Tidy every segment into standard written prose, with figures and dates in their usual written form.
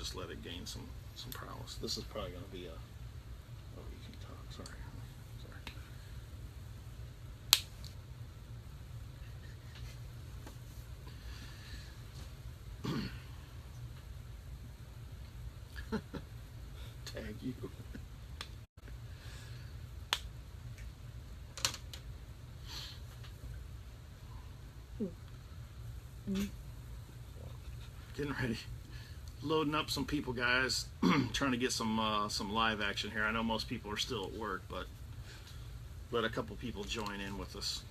just let it gain some prowess. This is probably going to be a. Oh, you can talk. Sorry. Tag you. Getting ready, loading up some people, guys. Trying to get some live action here. I know most people are still at work, but let a couple people join in with us.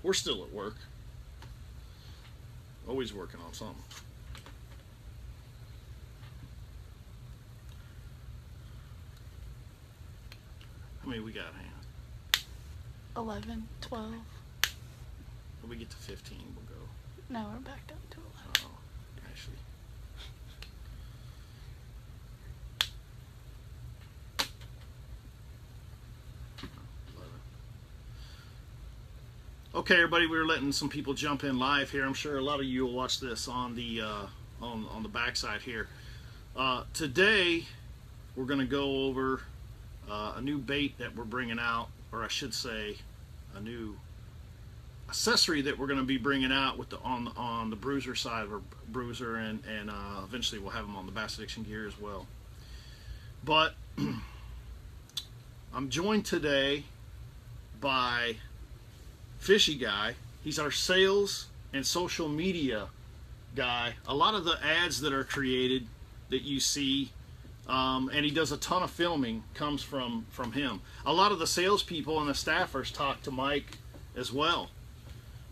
We're still at work. Always working on something. How many we got, Hannah? 11, 12. When we get to 15, we'll go. No, we're back down to 11. Oh, actually. Okay, everybody, we're letting some people jump in live here. I'm sure a lot of you will watch this on the on the backside here. Today, we're going to go over a new bait that we're bringing out, or I should say, a new accessory that we're going to be bringing out with the on the Bruiser side, or Bruiser, and eventually we'll have them on the Bass Addiction gear as well. But I'm joined today by FishEguy. He's our sales and social media guy. A lot of the ads that are created that you see, and he does a ton of filming, comes from him. A lot of the salespeople and the staffers talk to Mike as well,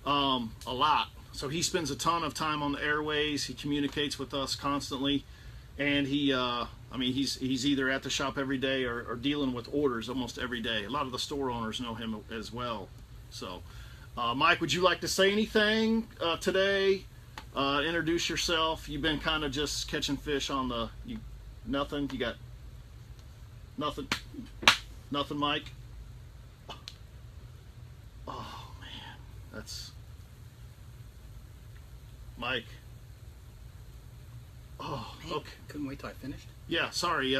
a lot. So he spends a ton of time on the airways. He communicates with us constantly, and he, I mean, he's either at the shop every day or dealing with orders almost every day. A lot of the store owners know him as well. So, Mike, would you like to say anything today? Introduce yourself. You've been kind of just catching fish on the. Nothing. You got nothing. Nothing, Mike. Oh man, that's Mike. Oh, man, okay. Couldn't wait till I finished. Yeah, sorry,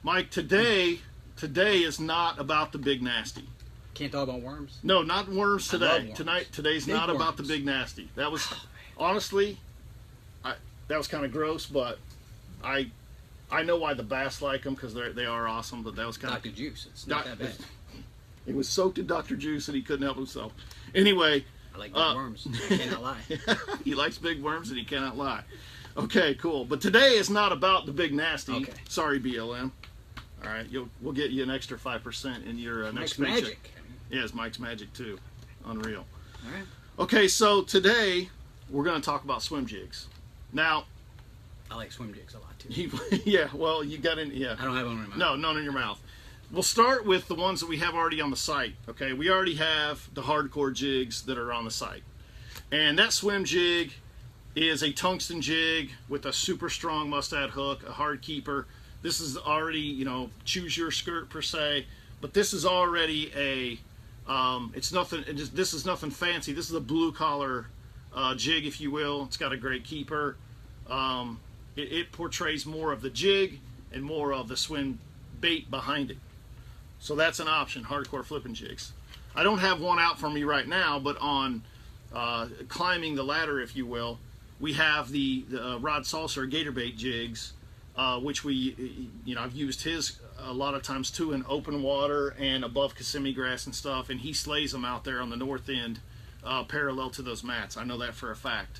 Mike. Today is not about the big nasty. Can't talk about worms. No, not worms today. I love worms. Today's Big not worms. about the big nasty. That was honestly, that was kind of gross, but I know why the bass like them, because they are awesome. But that was kind Dr. of Juice. It's not that bad. It was soaked in Dr. Juice, and he couldn't help himself. Anyway, I like big worms. I cannot lie. he likes big worms, and he cannot lie. Okay, cool. But today is not about the big nasty. Okay. Sorry, BLM. All right, we'll get you an extra 5% in your next Mike's paycheck. magic. Yes, Mike's magic too. Unreal. All right. Okay, so today we're going to talk about swim jigs. Now, I like swim jigs a lot too. yeah, well, you got in. Yeah. I don't have one in my mouth. No, none in your mouth. We'll start with the ones that we have already on the site. Okay, we already have the hardcore jigs that are on the site, and that swim jig is a tungsten jig with a super strong mustad hook, a hard keeper. This is already, you know, choose your skirt per se, but this is already a. It's nothing. This is nothing fancy. This is a blue collar jig, if you will. It's got a great keeper. It portrays more of the jig and more of the swim bait behind it. So that's an option, hardcore flipping jigs. I don't have one out for me right now, but on climbing the ladder, if you will, we have the Rod Saucer gator bait jigs, which I've used his a lot of times too in open water and above Kissimmee grass and stuff, and he slays them out there on the north end, parallel to those mats. I know that for a fact.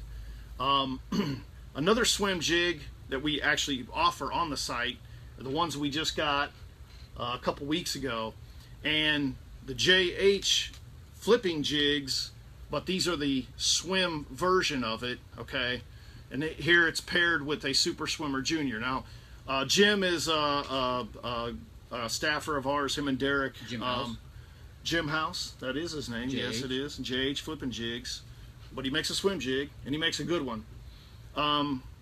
Another swim jig that we actually offer on the site are the ones we just got a couple weeks ago, and the JH flipping jigs, but these are the swim version of it, okay? And here it's paired with a Super Swimmer Junior. Now, Jim is a staffer of ours, him and Derek. Jim House. Jim House, that is his name. JH. Yes, it is. JH Flipping Jigs. But he makes a swim jig, and he makes a good one.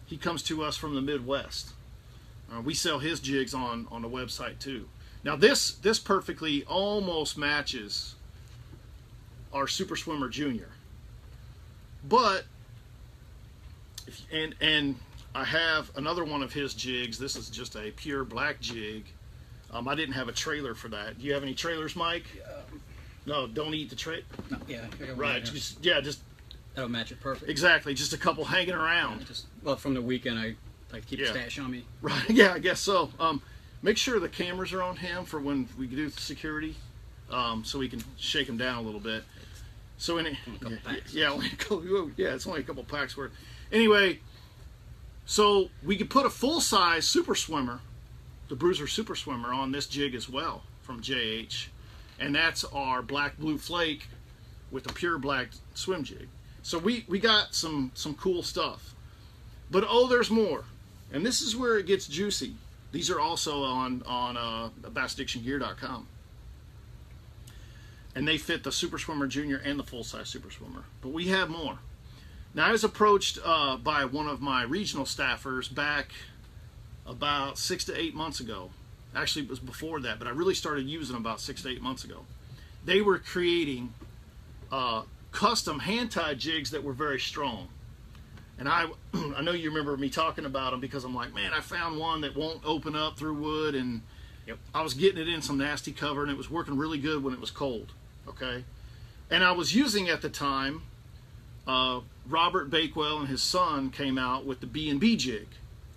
He comes to us from the Midwest. We sell his jigs on the website too. Now this perfectly almost matches our Super Swimmer Junior. But and I have another one of his jigs. This is just a pure black jig. I didn't have a trailer for that. Do you have any trailers, Mike? No, don't eat the trailer. No, yeah, I got one Right. here. Just That'll match it perfect. exactly. Just a couple hanging around. Well, from the weekend, I like to keep Yeah. a stash on me. Right. Yeah, I guess so. Make sure the cameras are on him for when we do security, so we can shake him down a little bit. So Only a couple packs. it's only a couple packs worth. Anyway, so we could put a full-size super swimmer, the Bruiser super swimmer, on this jig as well from JH, and that's our black blue flake with a pure black swim jig. So we got some cool stuff, but there's more, and this is where it gets juicy. These are also on BassAddictionGear.com. And they fit the Super Swimmer Junior and the full-size Super Swimmer. But we have more. Now, I was approached by one of my regional staffers back about 6 to 8 months ago. Actually, it was before that, but I really started using them about 6 to 8 months ago. They were creating custom hand-tied jigs that were very strong. And I know you remember me talking about them because I'm like, man, I found one that won't open up through wood, and I was getting it in some nasty cover, and it was working really good when it was cold. Okay, and I was using at the time. Robert Bakewell and his son came out with the B&B jig,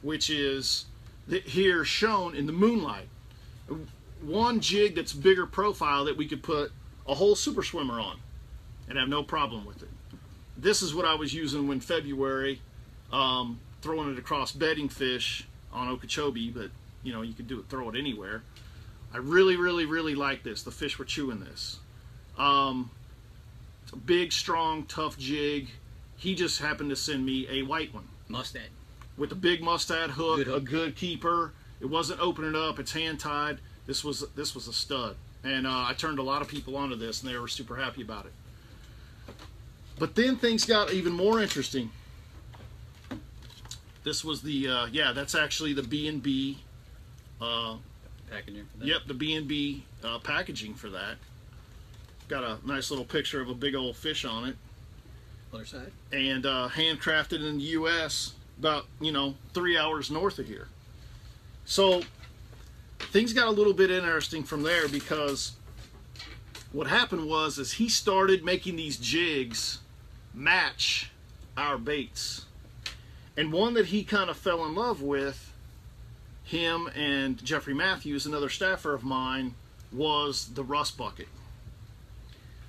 which is here shown in the moonlight. One jig that's bigger profile that we could put a whole super swimmer on and have no problem with it. This is what I was using when February, throwing it across bedding fish on Okeechobee, but you know, you could throw it anywhere. I really, really, really like this. The fish were chewing this. It's a big, strong, tough jig. He just happened to send me a white one. Mustad. With a big mustad hook, Good hook. a good keeper. It wasn't opening up. It's hand tied. This was a stud. And I turned a lot of people onto this, and they were super happy about it. But then things got even more interesting. This was the that's actually the B&B. Packaging for that. Yep, the B&B packaging for that. Got a nice little picture of a big old fish on it. Other side. And handcrafted in the U.S. about 3 hours north of here. So things got a little bit interesting from there, because what happened was he started making these jigs match our baits, and one that he kind of fell in love with, him and Jeffrey Matthews, another staffer of mine, was the rust bucket.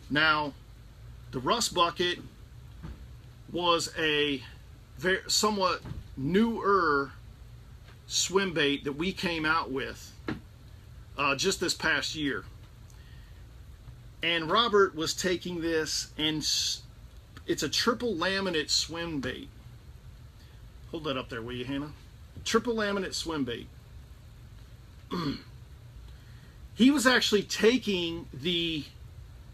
Now, the rust bucket was a somewhat newer swim bait that we came out with just this past year. And Robert was taking this, and it's a triple laminate swim bait. Hold that up there, will you, Hannah? Triple laminate swim bait. He was actually taking the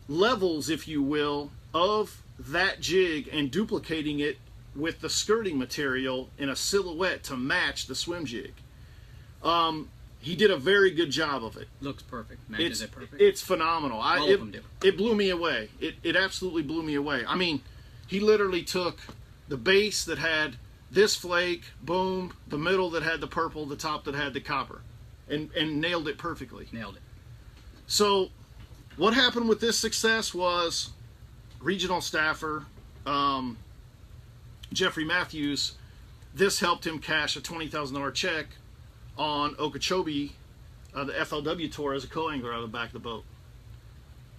levels, if you will, of that jig and duplicating it with the skirting material in a silhouette to match the swim jig. He did a very good job of it. Looks perfect. Matches it perfect. It's phenomenal. All of them do. It blew me away. It absolutely blew me away. I mean, he literally took the base that had this flake, boom, the middle that had the purple, the top that had the copper, and nailed it perfectly. Nailed it. So what happened with this success was regional staffer Jeffrey Matthews, this helped him cash a $20,000 check on Okeechobee, the FLW tour, as a co-angler out of the back of the boat.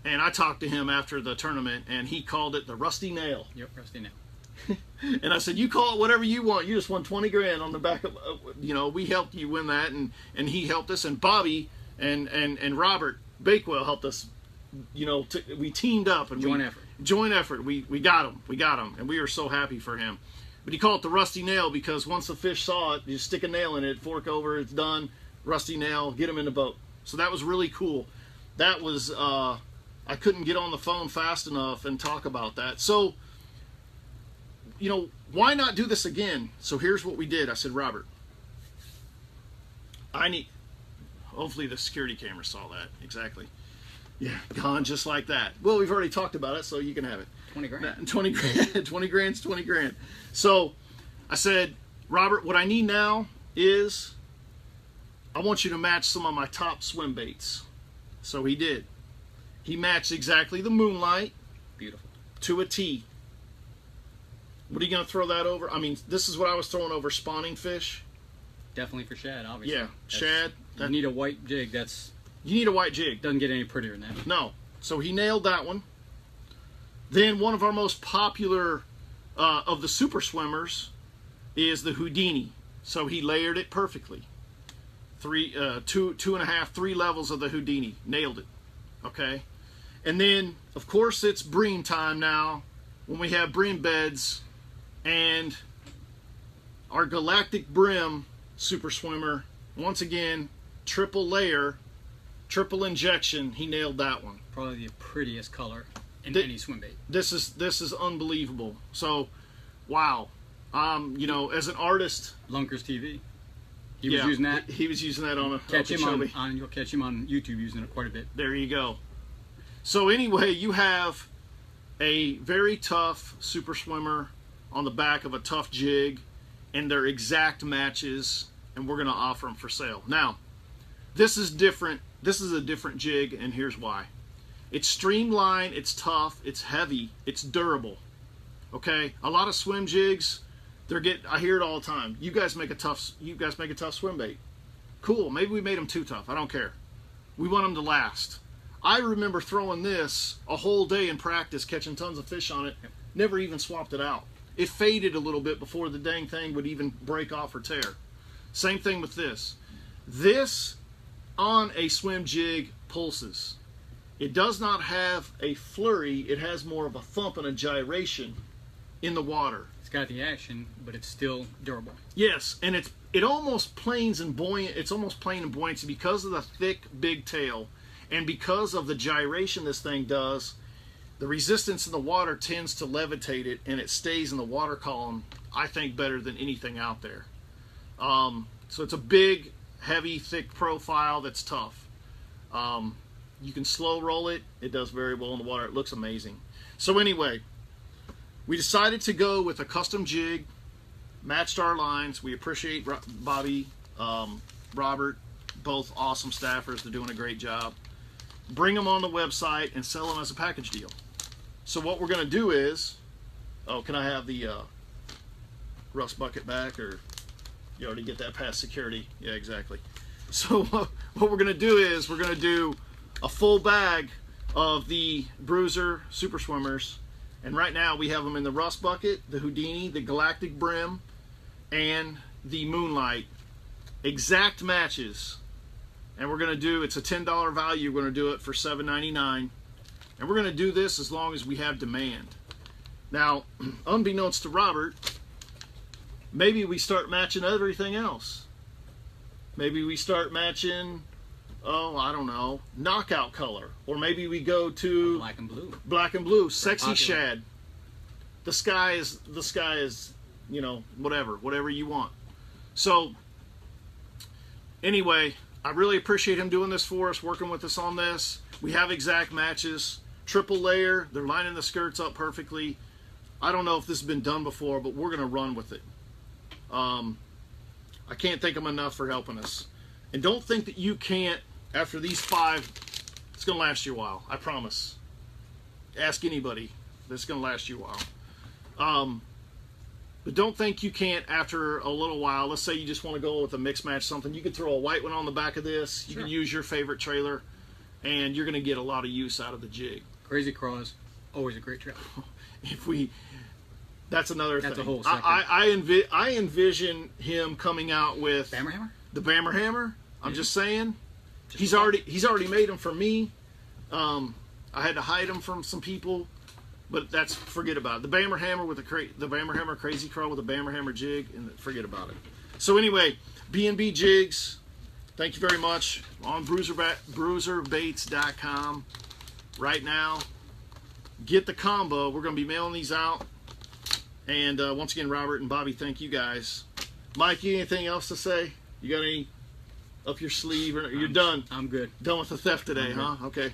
And I talked to him after the tournament, and he called it the Rusty Nail. Yep, Rusty Nail. And I said, you call it whatever you want. You just won 20 grand on the back of, we helped you win that, and he helped us, and Bobby and Robert Bakewell helped us. We teamed up and joint effort. We got him, and we were so happy for him. But he called it the Rusty Nail because once the fish saw it, you stick a nail in it, fork over, it's done. Rusty Nail, get him in the boat. So that was really cool. That was I couldn't get on the phone fast enough and talk about that. So, why not do this again? So here's what we did. I said, Robert, hopefully the security camera saw that. Exactly. Yeah, gone just like that. Well, we've already talked about it, so you can have it. 20 grand. 20 grand. 20 grand's 20 grand. So I said, Robert, what I need now is I want you to match some of my top swim baits. So he did. He matched exactly the Moonlight. Beautiful. To a T. What are you going to throw that over? I mean, this is what I was throwing over spawning fish. Definitely for shad, obviously. Yeah, shad. You need a white jig. You need a white jig. Doesn't get any prettier than that. No. So he nailed that one. Then one of our most popular of the super swimmers is the Houdini. So he layered it perfectly. Two and a half, 3 levels of the Houdini. Nailed it. Okay. And then, of course, it's bream time now when we have bream beds, and our Galactic Brim super swimmer, once again, triple layer, triple injection. He nailed that one. Probably the prettiest color in any swim bait. This is unbelievable. So, wow. You know, as an artist, Lunkers TV. He was using that. He was using that on a catch him on. You'll catch him on YouTube using it quite a bit. There you go. So anyway, you have a very tough super swimmer on the back of a tough jig, and they're exact matches, and we're going to offer them for sale. Now, this is different. This is a different jig, and here's why. It's streamlined, it's tough, it's heavy, it's durable. Okay? A lot of swim jigs, I hear it all the time. You guys make a tough swim bait. Cool, maybe we made them too tough. I don't care. We want them to last. I remember throwing this a whole day in practice, catching tons of fish on it, never even swapped it out. It faded a little bit before the dang thing would even break off or tear. Same thing with this. This on a swim jig pulses. It does not have a flurry. It has more of a thump and a gyration in the water. It's got the action, but it's still durable. Yes, and it almost planes and buoyant. It's almost plane and buoyancy because of the thick, big tail, and because of the gyration this thing does. The resistance in the water tends to levitate it, and it stays in the water column, I think, better than anything out there. So it's a big, heavy, thick profile that's tough. You can slow roll it. It does very well in the water. It looks amazing. So anyway, we decided to go with a custom jig, matched our lines. We appreciate Bobby, Robert, both awesome staffers. They're doing a great job. Bring them on the website and sell them as a package deal. So what we're going to do is, can I have the rust bucket back, or you already get that past security? Yeah, exactly. So what we're going to do is we're going to do a full bag of the Bruiser Super Swimmers, and right now we have them in the rust bucket, the Houdini, the Galactic Brim, and the Moonlight. Exact matches. And we're going to do, it's a $10 value, we're going to do it for $7.99. And we're going to do this as long as we have demand. Now, unbeknownst to Robert, maybe we start matching everything else. Maybe we start matching, I don't know, knockout color. Or maybe we go to black and blue. Black and blue, sexy shad. The sky is, you know, whatever you want. So, anyway, I really appreciate him doing this for us, working with us on this. We have exact matches, triple layer. They're lining the skirts up perfectly. I don't know if this has been done before, but we're going to run with it. I can't thank him enough for helping us. And don't think that you can't, after these 5, it's going to last you a while. I promise. Ask anybody. This is going to last you a while. But don't think you can't after a little while. Let's say you just want to go with a mix match something. You can throw a white one on the back of this. You can use your favorite trailer, and you're going to get a lot of use out of the jig. Crazy Craws, always a great trailer. That's another thing. That's a whole second. I envision him coming out with Bammer Hammer? The Bammer Hammer. I'm just saying. He's already made them for me. I had to hide them from some people. But forget about it. The Bammer Hammer with the Bammer Hammer Crazy Crow with a Bammer Hammer jig, and forget about it. So anyway, B&B Jigs, thank you very much. On bruiserbaits.com right now. Get the combo. We're going to be mailing these out. And once again, Robert and Bobby, thank you guys. Mike, you anything else to say? You got any up your sleeve? Or you're done? I'm good. Done with the theft today, huh? Okay.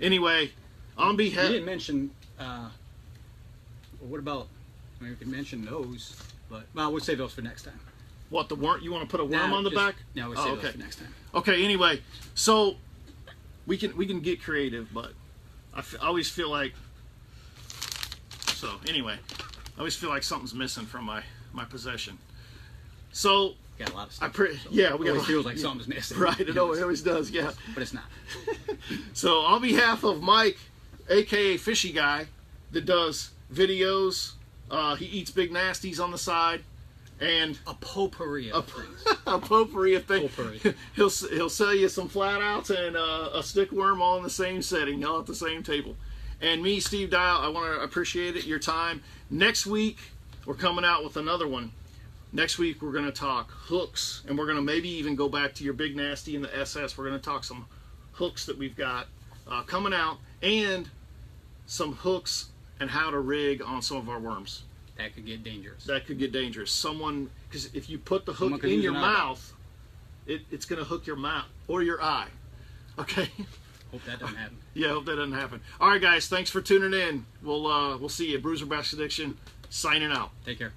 Anyway, on behalf... You didn't mention Well, what about? I mean, we can mention those, but well, we'll save those for next time. What, the worm? You want to put a worm on the back? No, we'll Oh, save okay. those for next time. Okay. Anyway, so we can get creative, but I always feel like. So anyway, I always feel like something's missing from my possession. So We got a lot of stuff. yeah, we got. Always feels like something's missing. Right, it always does. Yeah. But it's not. So on behalf of Mike, aka FishEguy, that does videos, he eats big nasties on the side, and A potpourri of things. a potpourri of things. Potpourri. He'll sell you some flat outs and a stick worm all in the same setting, all at the same table. And me, Steve Dial, I want to appreciate it, your time. Next week, we're coming out with another one. Next week, we're going to talk hooks, and we're going to maybe even go back to your big nasty and the SS. We're going to talk some hooks that we've got coming out, and some hooks and how to rig on some of our worms. That could get dangerous. That could get dangerous. Someone, because if you put the Someone hook could in use your an eyeball. mouth, it's going to hook your mouth or your eye. Okay? Hope that doesn't happen. Yeah, hope that doesn't happen. All right, guys, thanks for tuning in. We'll see you. Bruiser Baits Addiction, signing out. Take care.